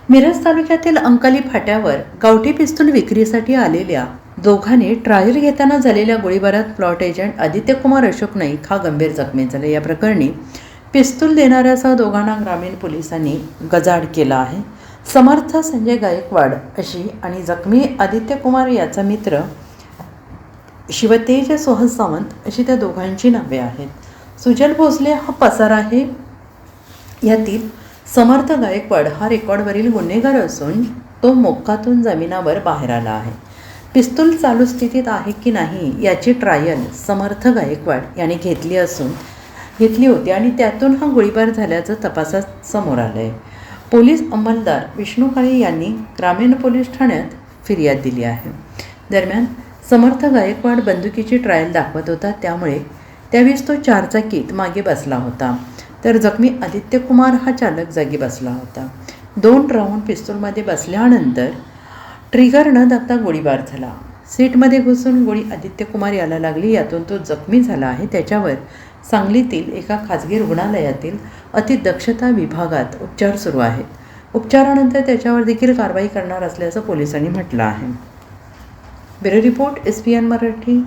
मिरज तालुक्यातील अंकली फाट्यावर गावठी पिस्तूल विक्रीसाठी आलेल्या दोघांनी ट्रायल घेताना झालेल्या गोळीबारात प्लॉट एजंट आदित्यकुमार अशोक नाईक हा गंभीर जखमी झाला। या प्रकरणी पिस्तूल देणाऱ्यासह दोघांना ग्रामीण पोलिसांनी गजाआड केला आहे। समर्थ संजय गायकवाड अशी आणि जखमी आदित्यकुमार याचा मित्र शिवतेज सुहास सावंत अशी त्या दोघांची नावे आहेत। सुजल भोसले हा पसार आहे। यातील समर्थ गायकवाड हा रेकॉर्डवरील गुन्हेगार असून तो मोक्कातून जमिनावर बाहेर आला आहे। पिस्तूल चालू स्थितीत आहे की नाही याची ट्रायल समर्थ गायकवाड यांनी घेतली होती आणि त्यातून हा गोळीबार झाल्याचं तपासात समोर आलं आहे। पोलीस अंमलदार विष्णू काळे यांनी ग्रामीण पोलीस ठाण्यात फिर्याद दिली आहे। दरम्यान समर्थ गायकवाड बंदुकीची ट्रायल दाखवत होता, त्यामुळे त्यावेळेस तो चारचाकीत मागे बसला होता, तर जखमी आदित्यकुमार हा चालक जागी बसला होता। 2 राऊंड पिस्तूलमध्ये बसल्यानंतर ट्रिगर न दाबता गोळीबार झाला। सीटमध्ये घुसून गोळी आदित्यकुमार याला लागली, यातून तो जखमी झाला आहे। त्याच्यावर सांगलीतील एका खाजगी रुग्णालयातील अतिदक्षता विभागात उपचार सुरू आहेत। उपचारानंतर त्याच्यावर देखील कारवाई करणार असल्याचं पोलिसांनी म्हटलं आहे। Bureau report SPN Marathi.